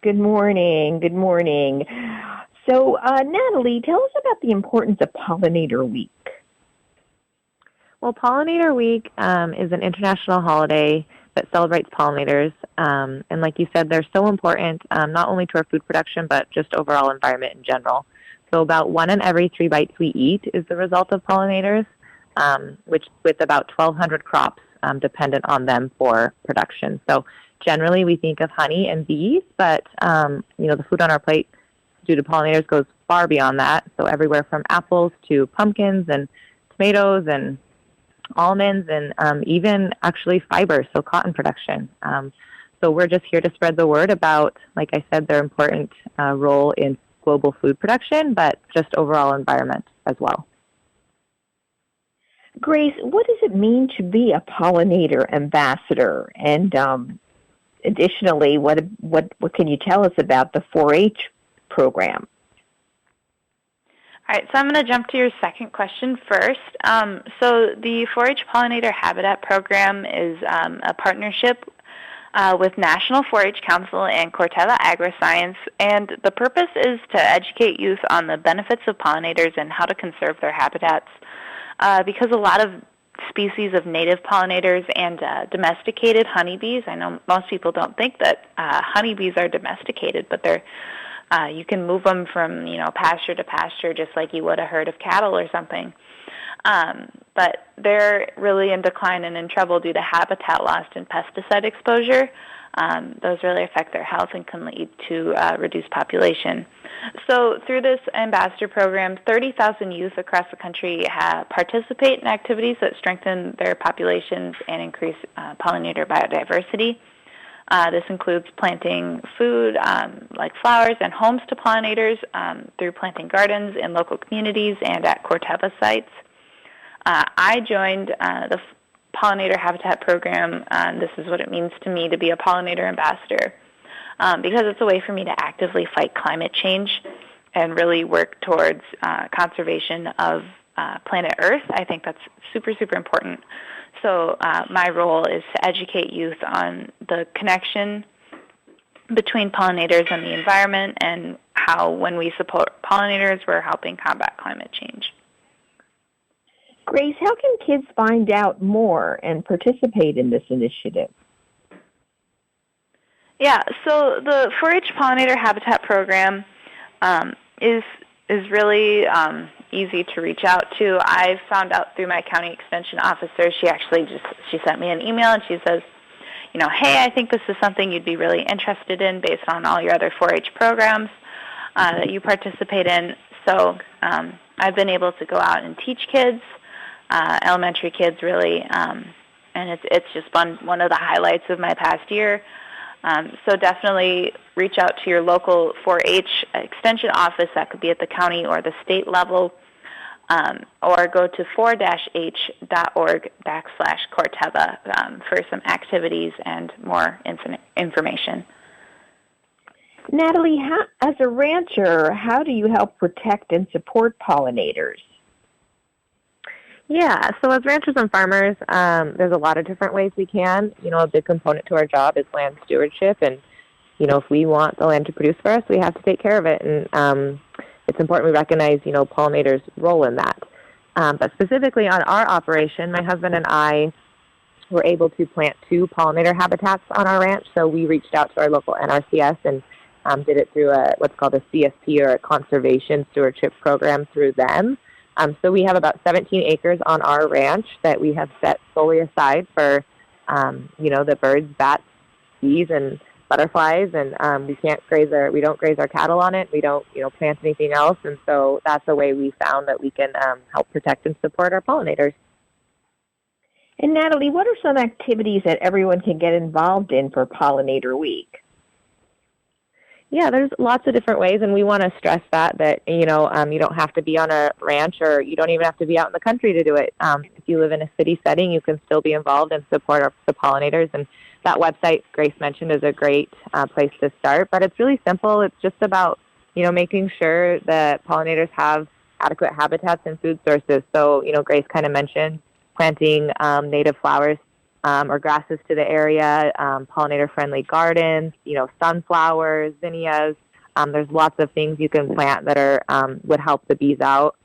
Good morning. Good morning. So, Natalie, tell us about the importance of Pollinator Week. Well, Pollinator Week is an international holiday that celebrates pollinators. And like you said, they're so important, not only to our food production, but just overall environment in general. So about 1 in every 3 bites we eat is the result of pollinators, which with about 1,200 crops dependent on them for production. So generally we think of honey and bees, but the food on our plate due to pollinators goes far beyond that. So everywhere from apples to pumpkins and tomatoes and almonds and even actually fiber, so cotton production. So we're just here to spread the word about, like I said, their important role in global food production, but just overall environment as well. Grace, what does it mean to be a pollinator ambassador? And additionally, what can you tell us about the 4-H program? All right, so I'm going to jump to your second question first. So the 4-H Pollinator Habitat Program is a partnership with National 4-H Council and Corteva AgriScience, and the purpose is to educate youth on the benefits of pollinators and how to conserve their habitats, because a lot of species of native pollinators and domesticated honeybees, I know most people don't think that honeybees are domesticated, but they're you can move them from pasture to pasture just like you would a herd of cattle or something. But they're really in decline and in trouble due to habitat loss and pesticide exposure. Those really affect their health and can lead to reduced population. So through this ambassador program, 30,000 youth across the country participate in activities that strengthen their populations and increase pollinator biodiversity. This includes planting food like flowers and homes to pollinators through planting gardens in local communities and at Corteva sites. I joined the Pollinator Habitat Program, and this is what it means to me to be a pollinator ambassador, because it's a way for me to actively fight climate change and really work towards conservation of planet Earth. I think that's super, super important. So my role is to educate youth on the connection between pollinators and the environment and how when we support pollinators, we're helping combat climate change. Grace, how can kids find out more and participate in this initiative? Yeah, so the 4-H Pollinator Habitat Program is really easy to reach out to. I found out through my county extension officer. She sent me an email and she says, hey, I think this is something you'd be really interested in based on all your other 4-H programs that you participate in. So I've been able to go out and teach kids, elementary kids really, and it's just one of the highlights of my past year. So definitely reach out to your local 4-H extension office. That could be at the county or the state level, or go to 4-h.org/Corteva for some activities and more information. Natalie, as a rancher, how do you help protect and support pollinators? Yeah, so as ranchers and farmers, there's a lot of different ways we can. A big component to our job is land stewardship, and if we want the land to produce for us, we have to take care of it, and it's important we recognize pollinators' role in that. But specifically on our operation, my husband and I were able to plant 2 pollinator habitats on our ranch. So we reached out to our local NRCS and did it through what's called a CSP, or a conservation stewardship program, through them. So we have about 17 acres on our ranch that we have set solely aside for, the birds, bats, bees, and butterflies. And we don't graze our cattle on it. We don't, plant anything else. And so that's a way we found that we can help protect and support our pollinators. And Natalie, what are some activities that everyone can get involved in for Pollinator Week? Yeah, there's lots of different ways, and we want to stress that you don't have to be on a ranch, or you don't even have to be out in the country to do it. If you live in a city setting, you can still be involved and support the pollinators. And that website Grace mentioned is a great place to start. But it's really simple. It's just about making sure that pollinators have adequate habitats and food sources. So Grace kind of mentioned planting native flowers or grasses to the area, pollinator-friendly gardens, sunflowers, zinnias. There's lots of things you can plant that are would help the bees out.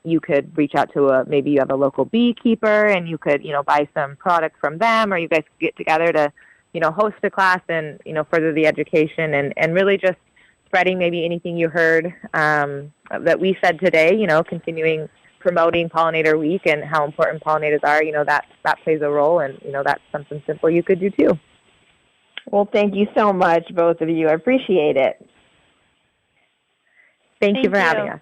You could reach out to maybe you have a local beekeeper and you could, buy some product from them, or you guys could get together to, host a class and, further the education and really just spreading maybe anything you heard that we said today, continuing promoting Pollinator Week and how important pollinators are, that plays a role, and, that's something simple you could do too. Well, thank you so much, both of you. I appreciate it. Thank you for having us.